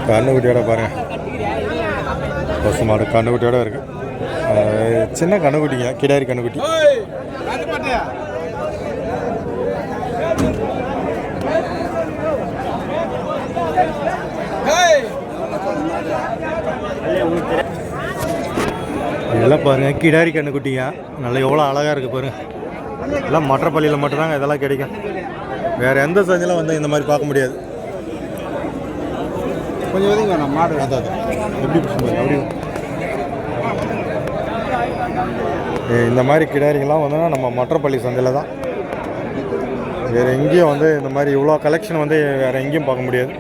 கண்ணுக்குட்டியோட பாருங்க, பசு மாடு கண்ணுக்குட்டியோட இருக்கு. சின்ன கண்ணுக்குட்டிங்க, கிடாரி கண்ணுக்குட்டி. இதெல்லாம் பாருங்க, கிடாரி கண்ணுக்குட்டிங்க. நல்லா எவ்வளோ அழகாக இருக்குது பாருங்க. எல்லாம் மற்றப்பள்ளியில் மட்டும்தாங்க இதெல்லாம் கிடைக்கும். வேறு எந்த சந்தையிலும் வந்து இந்த மாதிரி பார்க்க முடியாது. கொஞ்சம் எதுங்க வேணாம் மாடு அதான் எப்படி அப்படி இந்த மாதிரி கிடாரிங்கெல்லாம் வந்து நம்ம மற்றப்பள்ளி சந்தையில் தான். வேறு எங்கேயும் வந்து இந்த மாதிரி இவ்வளோ கலெக்ஷன் வந்து வேறு எங்கேயும் பார்க்க முடியாது.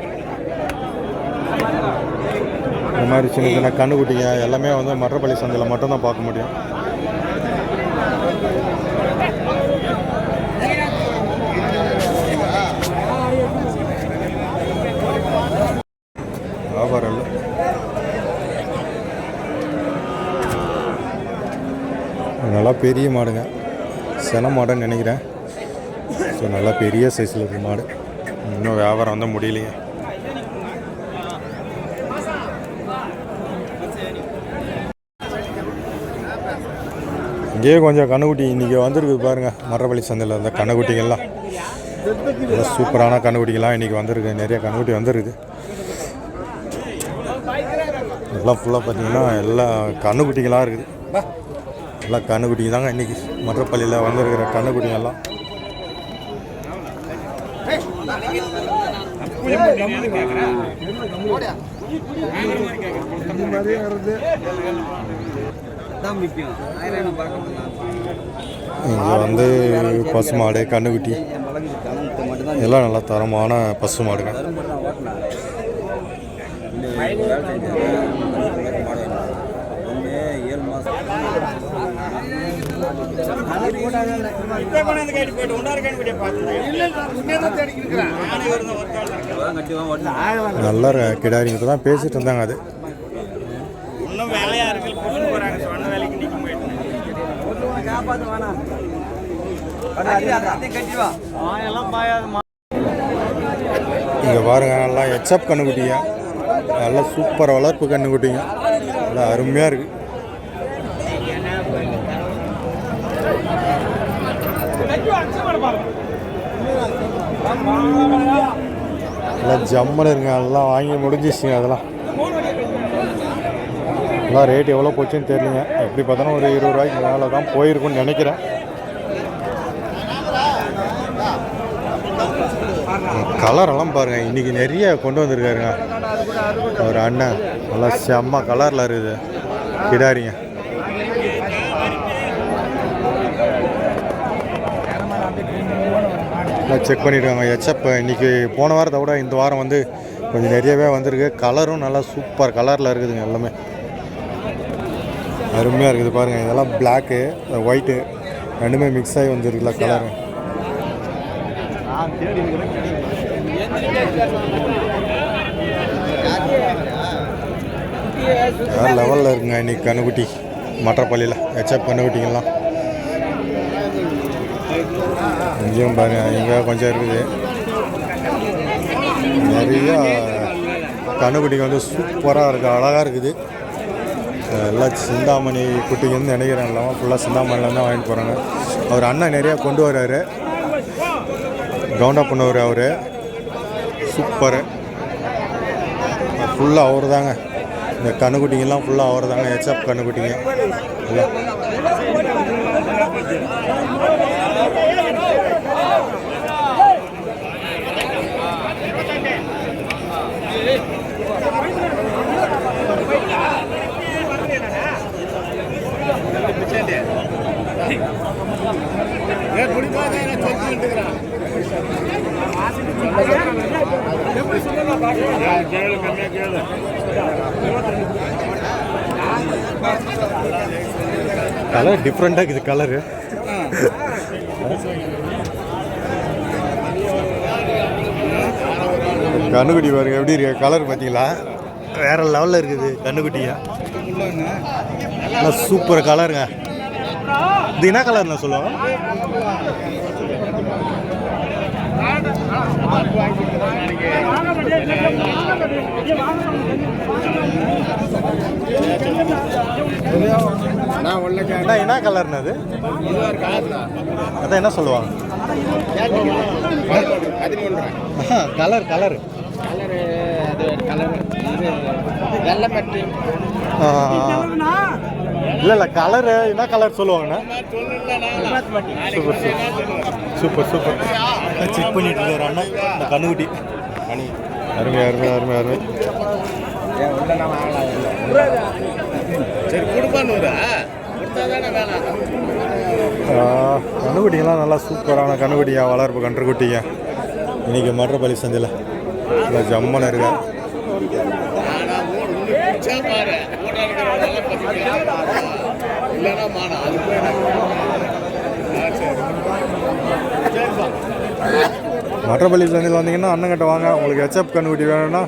இந்த மாதிரி சின்ன சின்ன கண்ணுக்குட்டிங்க எல்லாமே வந்து மற்றப்பள்ளி சந்தையில் மட்டும்தான் பார்க்க முடியும். வியாபாரம் இல்லை. நல்லா பெரிய மாடுங்க, சென மாடுன்னு நினைக்கிறேன். ஸோ நல்லா பெரிய சைஸில் இருக்குது மாடு. இன்னும் வியாபாரம் வந்து முடியலையே. இங்கேயே கொஞ்சம் கண்ணுக்குட்டி இன்றைக்கி வந்துருக்குது பாருங்கள். மற்றப்பள்ளி சந்தையில் இந்த கண்ணுக்குட்டிங்கள்லாம் சூப்பரான கண்ணுக்குட்டிங்கெல்லாம் இன்றைக்கி வந்துருக்கு. நிறைய கண்ணுக்குட்டி வந்துருக்குது. எல்லாம் ஃபுல்லாக பார்த்தீங்கன்னா எல்லாம் கண்ணுக்குட்டிங்களாக இருக்குது. எல்லாம் கண்ணுக்குட்டிங்க தாங்க இன்றைக்கி மற்றப்பள்ளியில் வந்துருக்கிற கண்ணுக்குட்டிங்கெல்லாம். இங்கே வந்து பசு மாடு, கண்ணுக்குட்டி எல்லாம் நல்லா தரமான பசு மாடுங்க. நல்லா கிடாரிங்க தான் பேசிட்டு இருந்தாங்க. அது இங்கே பாருங்க, நல்லா ஹெச்எப் கண்ணுக்குட்டிங்க, நல்லா சூப்பர் வளர்ப்பு கண்ணுக்குட்டிங்க, நல்லா அருமையாக இருக்குது. எல்லாம் ஜம்முன்னு இருங்க. எல்லாம் வாங்கி முடிஞ்சிச்சுங்க. அதெல்லாம் எல்லாம் ரேட் எவ்வளோ போச்சுன்னு தெரியலிங்க. எப்படி பார்த்தாலும் ஒரு 20 ரூபாய்க்கு மேலே தான் போயிருக்குன்னு நினைக்கிறேன். கலரெல்லாம் பாருங்கள், இன்றைக்கி நிறைய கொண்டு வந்திருக்காருங்க ஒரு அண்ணன். நல்லா செம்ம கலரில் இருக்குது கிடாரிங்க. எல்லாம் செக் பண்ணியிருக்காங்க. ஹெச்எப் இன்றைக்கி போன வாரத்தை விட இந்த வாரம் வந்து கொஞ்சம் நிறையவே வந்திருக்கு. கலரும் நல்லா சூப்பர் கலரில் இருக்குதுங்க. எல்லாமே அருமையாக இருக்குது பாருங்கள். இதெல்லாம் பிளாக்கு, ஒயிட்டு ரெண்டுமே மிக்ஸ் ஆகி வந்துருக்குல்ல கலரு. வேறு லெவலில் இருக்குங்க இன்றைக்கி கண்ணுக்குட்டி மற்றப்பள்ளியில் ஹெச்எப் கண்ணுக்குட்டிங்கெல்லாம். இங்கேயும் பாருங்கள், இங்கே கொஞ்சம் இருக்குது. நிறையா கண்ணுக்குட்டிங்க வந்து சூப்பராக இருக்குது, அழகாக இருக்குது. எல்லாம் சிந்தாமணி குட்டிங்கன்னு நினைக்கிறேன். இல்லாமல் ஃபுல்லாக சிந்தாமணியில் தான் வாங்கிட்டு போகிறாங்க. அவர் அண்ணன் நிறையா கொண்டு வர்றாரு, கவுண்டப் பண்ணுவார் அவர். சூப்பரு, ஃபுல்லாக அவர் தாங்க. இந்த கண்ணுக்குட்டிங்கெல்லாம் ஃபுல்லாக அவர் தாங்க, ஹெச்எப் கண்ணுக்குட்டிங்க எல்லாம். கலர் டிஃப்ரெண்டாக இருக்குது கலரு. கண்ணுக்குட்டி பாருங்க எப்படி இருக்கு கலர் பார்த்தீங்களா, வேற லெவலில் இருக்குது கண்ணுக்குட்டியா. சூப்பர் கலருங்க. இது என்ன கலர் நான் சொல்லுவேன்? என்ன கலர்னு அது? அதான் என்ன சொல்லுவாங்க? கலர் கலர் இல்லை இல்லை கலரு என்ன கலர் சொல்லுவாங்கண்ணா? சூப்பர் சூப்பர் சூப்பர் செக் பண்ணிட்டு இருக்காரு அண்ணா. இந்த கண்ணுக்குட்டி அருமை அருமை அருமை அருமை. கண்ணுக்குட்டிங்கெல்லாம் நல்லா சூப்பரான கண்ணுக்குட்டியா, வளர்ப்பு கன்றுக்குட்டிங்க. இன்னைக்கு மற்றபலி சந்தையில் நல்லா ஜம்மன் இருக்கா. மற்றபள்ளி சந்தையில் வந்தீங்கன்னா அண்ணங்கிட்ட வாங்க. உங்களுக்கு ஹெச்எப் கண்ணுக்குட்டி வேணும்னா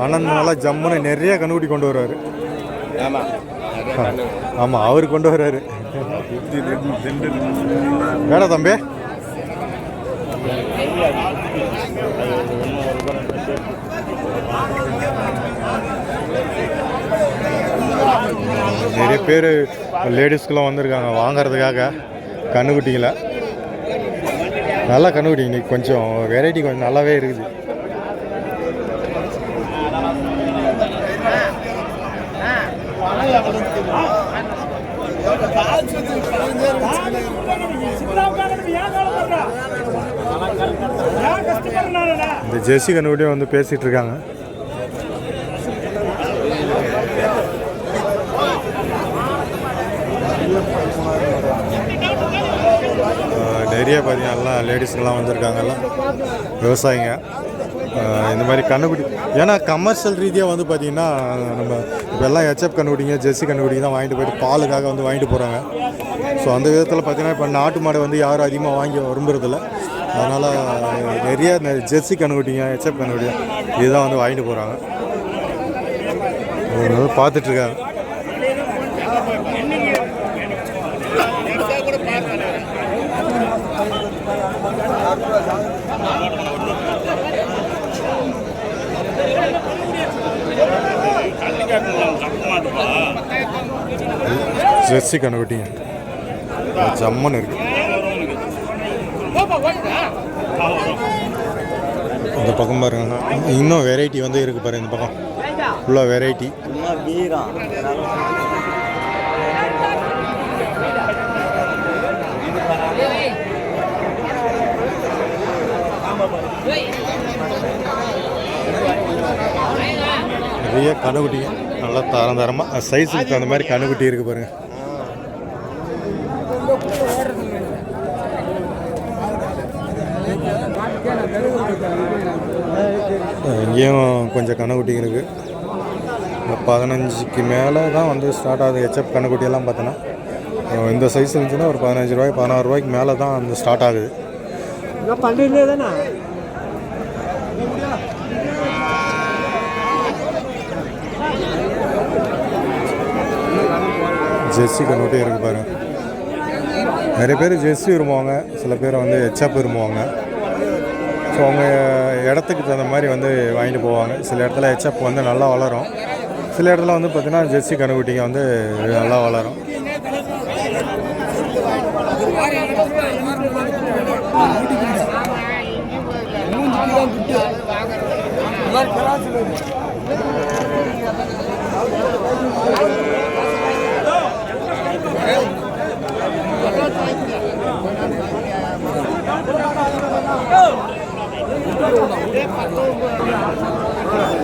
அண்ணன் நல்லா ஜம்முன்னு நிறைய கண்ணுக்குட்டி கொண்டு வருவார். ஆமாம் அவர் கொண்டு வர்றாரு. வேணா தம்பி நிறைய பேர் லேடிஸ்க்கெலாம் வந்திருக்காங்க வாங்கிறதுக்காக கண்ணுக்குட்டிங்களை. நல்லா கண்ணுக்குட்டி இன்னைக்கு கொஞ்சம் வெரைட்டி கொஞ்சம் நல்லாவே இருக்குது. இந்த ஜெர்சி கண்ணுக்குட்டியும் வந்து பேசிகிட்டு இருக்காங்க. நிறைய பார்த்தீங்கன்னா எல்லாம் லேடிஸ்க்கெல்லாம் வந்திருக்காங்கல்லாம் விவசாயிங்க. இந்த மாதிரி கண்ணுக்குட்டி ஏன்னா கமர்ஷியல் ரீதியாக வந்து பார்த்திங்கன்னா நம்ம இப்போ எல்லாம் ஹெச்எப் கண்ணுக்குட்டிங்க ஜெர்சி கண்ணுக்குட்டி தான் வாங்கிட்டு போயிட்டு பாலுக்காக வந்து வாங்கிட்டு போகிறாங்க. ஸோ அந்த விதத்தில் பார்த்திங்கன்னா இப்போ நாட்டு மாடு வந்து யாரும் அதிகமாக வாங்கி விரும்புறதில்ல. அதனால் நிறைய ஜெர்சி கண்ணுக்குட்டிங்க ஹெச்எப் கண்ணுக்குட்டிங்க இதுதான் வந்து வாங்கிட்டு போகிறாங்க. பார்த்துட்ருக்காங்க. ஜெர்சி கண்ணுக்குட்டிங்க ஜம்மன் இருக்கு. இந்த பக்கம் பாருங்க இன்னும் வெரைட்டி வந்து இருக்கு பாருங்க. இந்த பக்கம் ஃபுல்லாக வெரைட்டி. நிறைய கண்ணுக்குட்டிங்க நல்லா தரம் தரமாக சைஸுக்கு தகுந்த மாதிரி கண்ணுக்குட்டி இருக்குது பாருங்க. இங்கேயும் கொஞ்சம் கண்ணுக்குட்டிங்க இருக்குது. 15க்கு மேலே தான் வந்து ஸ்டார்ட் ஆகுது. ஹெச்எப் கண்ணுக்குட்டியெல்லாம் பார்த்தோன்னா இந்த சைஸ் இருந்துச்சுன்னா ஒரு 15 ரூபாய் 16 ரூபாய்க்கு மேலே தான் வந்து ஸ்டார்ட் ஆகுது. ஜெர்சி கண்ணுக்குட்டி இருக்குது பாருங்க. நிறைய பேர் ஜெர்சி விரும்புவாங்க, சில பேர் வந்து ஹெச்எப் விரும்புவாங்க. ஸோ அவங்க இடத்துக்கு தகுந்த மாதிரி வந்து வாங்கிட்டு போவாங்க. சில இடத்துல ஹெச்எப் வந்து நல்லா வளரும், சில இடத்துல வந்து பார்த்திங்கன்னா ஜெர்சி கண்ணுக்குட்டிங்க வந்து நல்லா வளரும்.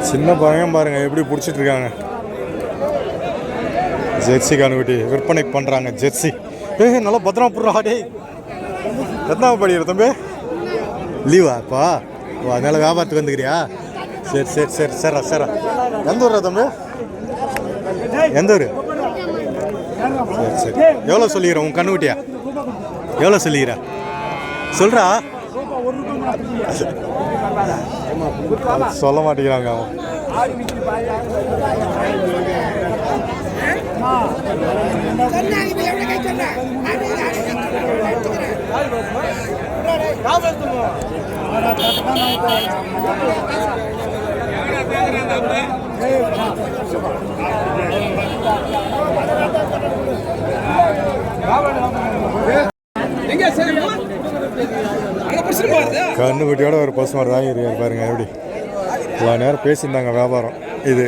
சின்ன பையன் பாருங்க எப்படி பிடிச்சிட்டு இருக்காங்க. ஜெர்சி கண்ணுக்குட்டி விற்பனைக்கு பண்ணுறாங்க. ஜெர்சி நல்லா பத்திரமா போடுறா. டே எத்தனாவது படிக்கிற தம்பி? லீவா இப்போ? அதனால வியாபாரத்துக்கு வந்துக்கிறியா? சரி சரி சரி சரா சரா. எந்த ஊரா தம்பி? எந்த ஊர்? சரி சரி. எவ்வளோ சொல்லிக்கிறேன் உன் கண்ணுக்குட்டியா? எவ்வளோ சொல்லிக்கிற சொல்கிறா? சொல்ல மாட்டேங்கிறாங்க அவன். பசுமாடு வாங்கியிருக்காரு பாருங்க எப்படி. இவ்வளோ நேரம் பேசியிருந்தாங்க வியாபாரம், இது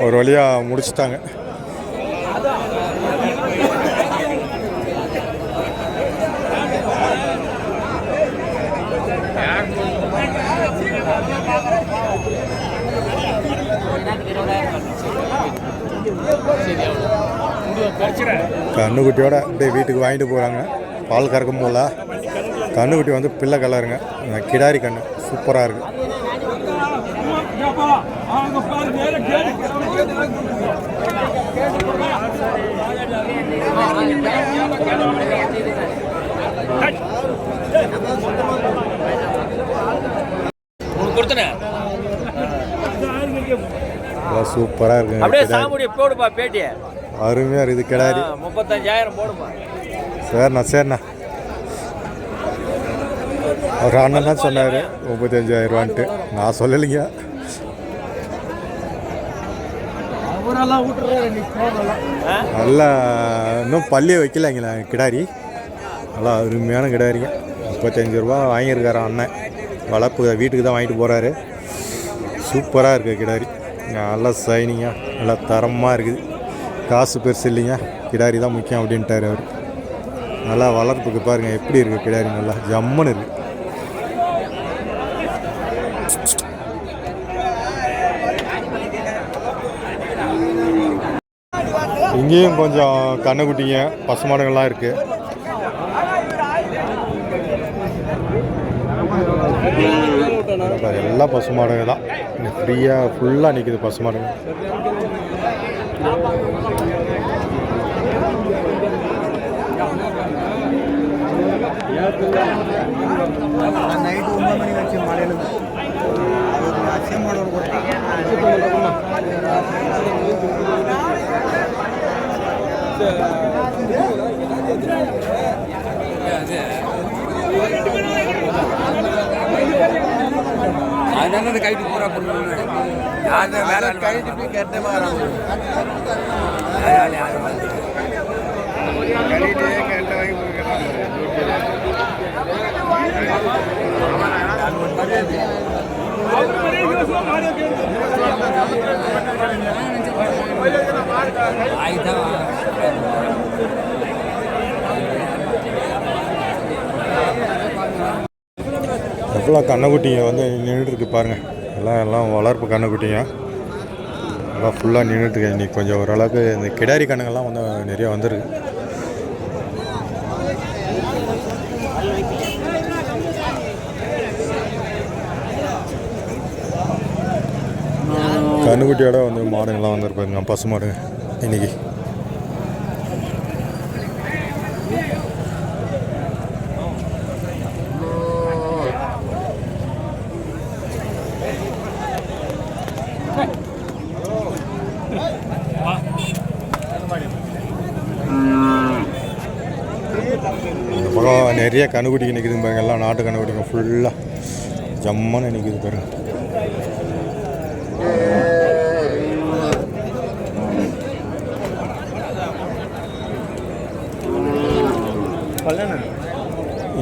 ஒரு வழியாக முடிச்சிட்டாங்க. கண்ணுக்குட்டியோட அப்படியே வீட்டுக்கு வாங்கிட்டு போகிறாங்க. பால் கறக்கும் போல கண்ணுக்குட்டி வந்து பிள்ளை கலருங்க. கிடாரி கண்ணு சூப்பராக இருக்குது. சூப்பராக இருக்குங்க. அருமையாக இருக்குது கிடாரி. 35,000 போடுமா? சரிண்ணா அவர் அண்ணன் தான் சொன்னார் 35,000 ரூபான்ட்டு. நான் சொல்லலைங்க. நல்லா இன்னும் பள்ளியை வைக்கலைங்களா கிடாரி. நல்லா அருமையான கிடாரிங்க. 35 ரூபா வாங்கியிருக்காரு அண்ணன். வளர்ப்பு வீட்டுக்கு தான் வாங்கிட்டு போகிறாரு. சூப்பராக இருக்குது கிடாரி. நல்லா சைனிங்காக நல்லா தரமாக இருக்குது. காசு பெருசு இல்லைங்க, கிடாரி தான் முக்கியம் அப்படின்ட்டார் அவர். நல்லா வளர்ப்புக்கு பாருங்கள் எப்படி இருக்குது கிடாரி. நல்லா ஜம்முன்னு இருக்குது. இங்கேயும் கொஞ்சம் கண்ணுக்குட்டிங்க பசுமாடுகள்லாம் இருக்குது. எல்லாம் பசுமாடுங்க தான். ஃப்ரீயாக ஃபுல்லாக நிற்குது பசுமாடுங்க. நைட்டு 9 மணி வச்சு மழையில் அதனால கைட்டு பூரா வேற கைட்டு கேட்ட எவ்வளோ கண்ணுக்குட்டிங்க வந்து நின்றுட்டுருக்கு பாருங்கள். எல்லாம் வளர்ப்பு கண்ணுக்குட்டிங்க எல்லாம் ஃபுல்லாக நின்றுட்டுருக்கு. இன்றைக்கி கொஞ்சம் ஓரளவுக்கு இந்த கிடாரி கண்ணுங்கள்லாம் வந்து நிறைய வந்துருக்கு. கண்ணுக்குட்டியோட வந்து மாடுங்கள்லாம் வந்துருப்பாருங்க, பசு மாடுங்க இன்றைக்கி. இந்த பக்கம் நிறைய கண்ணுக்குட்டிக்கு நிற்குதுங்க பாருங்க. எல்லாம் நாட்டு கண்ணுக்குட்டிங்க ஃபுல்லாக ஜம்முன்னு நிற்குது பாருங்க.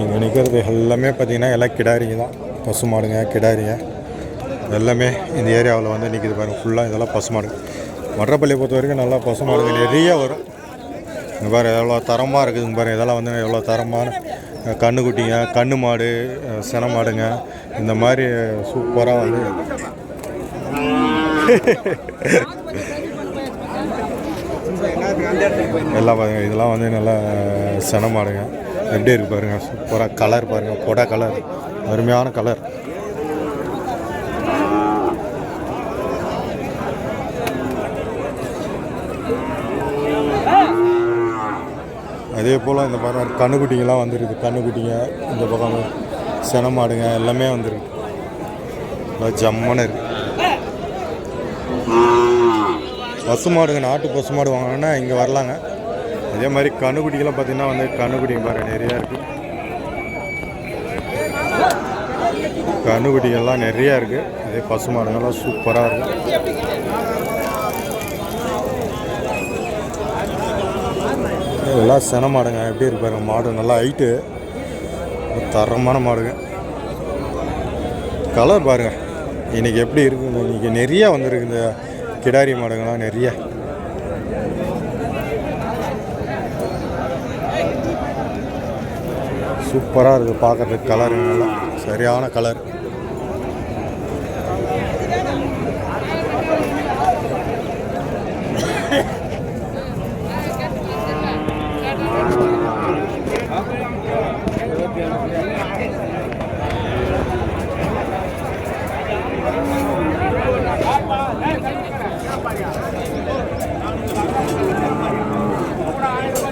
இங்கே நிற்கிறது எல்லாமே பார்த்திங்கன்னா எல்லாம் கிடாரிங்க தான். பசு மாடுங்க கிடாரிங்க எல்லாமே இந்த ஏரியாவில் வந்து நிற்கிது பாருங்கள். ஃபுல்லாக இதெல்லாம் பசு மாடு. மற்றப்பள்ளியை பொறுத்த வரைக்கும் நல்லா பசு மாடுங்க நிறைய வரும். இங்கே பாரு எவ்வளோ தரமாக இருக்குதுங்க பாருங்கள். இதெல்லாம் வந்து எவ்வளோ தரமான கண்ணுக்குட்டிங்க, கண்ணு மாடு, சென மாடுங்க. இந்த மாதிரி சூப்பராக வந்து எல்லாம் பாருங்கள். இதெல்லாம் வந்து நல்லா சென மாடுங்க. எப்படி இருக்குது பாருங்கள். சூப்பராக கலர் பாருங்கள். கொடை கலர், அருமையான கலர். அதே போல் இந்த பாருங்கள் கண்ணுக்குட்டிங்கெல்லாம் வந்துருக்குது. கண்ணுக்குட்டிங்க இந்த பக்கம் சென மாடுங்க எல்லாமே வந்துருக்கு. ஜம்முன்னு இருக்குது. பசு மாடுங்க, நாட்டு பசு மாடு வாங்கினா இங்கே வரலாங்க. அதே மாதிரி கண்ணுக்குட்டிகள்லாம் பார்த்திங்கன்னா வந்து கண்ணுக்குட்டிங்க பாருங்கள் நிறையா இருக்குது. கண்ணுக்குட்டிகள்லாம் நிறையா இருக்குது. அதே பசு மாடுங்கள்லாம் சூப்பராக இருக்குது. இதெல்லாம் சென மாடுங்க. எப்படி இருப்பாருங்க மாடு நல்லா ஹைட்டு, தரமான மாடுங்க. கலர் பாருங்கள் இன்றைக்கி எப்படி இருக்குது. இன்றைக்கி நிறையா வந்துருக்கு இந்த கிடாரி மாடுங்கள்லாம் நிறைய. சூப்பராக இருக்குது பார்க்குறதுக்கு. கலருங்கெல்லாம் சரியான கலர்.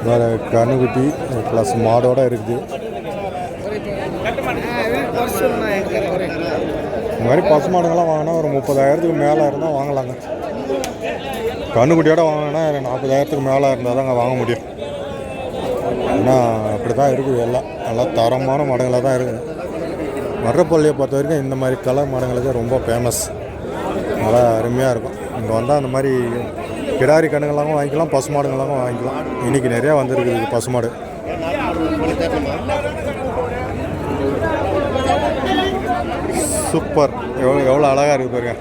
வேறு கண்ணுக்குட்டி ப்ளஸ் மாடோடு இருக்குது. இந்த மாதிரி பசு மாடுங்கள்லாம் வாங்கினா ஒரு 30,000க்கு மேலே இருந்தால் வாங்கலாங்க. கண்ணுக்குட்டியோட வாங்கினா 40,000க்கு மேலே இருந்தால் தாங்க வாங்க முடியும். ஏன்னா அப்படி தான் இருக்குது. எல்லாம் நல்லா தரமான மாடுங்களாக தான் இருக்குது. மர்றப்பள்ளியை பொறுத்த வரைக்கும் இந்த மாதிரி கலர் மாடுங்களுக்கு ரொம்ப ஃபேமஸ். நல்லா அருமையாக இருக்கும். இங்கே வந்தால் அந்த மாதிரி கிடாரி கண்ணுங்களாகவும் வாங்கிக்கலாம், பசு மாடுங்களாகவும் வாங்கிக்கலாம். இன்றைக்கி நிறையா வந்துருக்குது பசு மாடு. சூப்பர். எவ்வளோ அழகாக இருக்குது பாருங்க.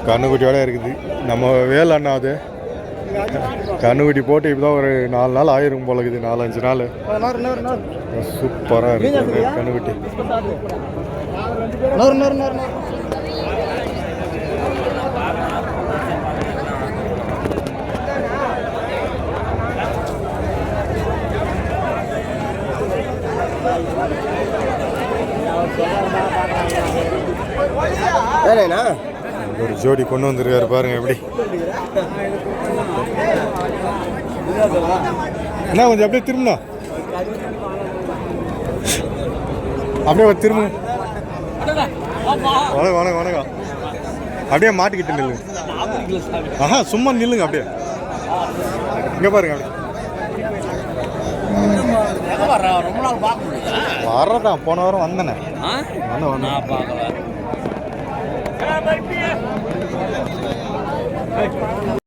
கண்ணுக்குட்டியோட இருக்குது. நம்ம வேலை அண்ணா அது கண்ணுக்குட்டி போட்டு இப்போ தான் ஒரு 4 நாள் ஆயிரும் போல இருக்குது. 4-5 நாள். சூப்பராக இருக்குது கண்ணுக்குட்டி. ஒரு ஜோடி கொண்டு வந்திருக்காரு பாருங்க எப்படி. என்ன கொஞ்சம் அப்படியே திரும்பணும், அப்படியே திரும்ப. வணக்கம் வணக்கம் வணக்கம். அப்படியே மாட்டிக்கிட்டு நில்லுங்க. ஆஹா சும்மா நில்லுங்க அப்படியே. இங்கே பாருங்க அப்படியே. வர்றதான் போன வாரம் வந்தேனே.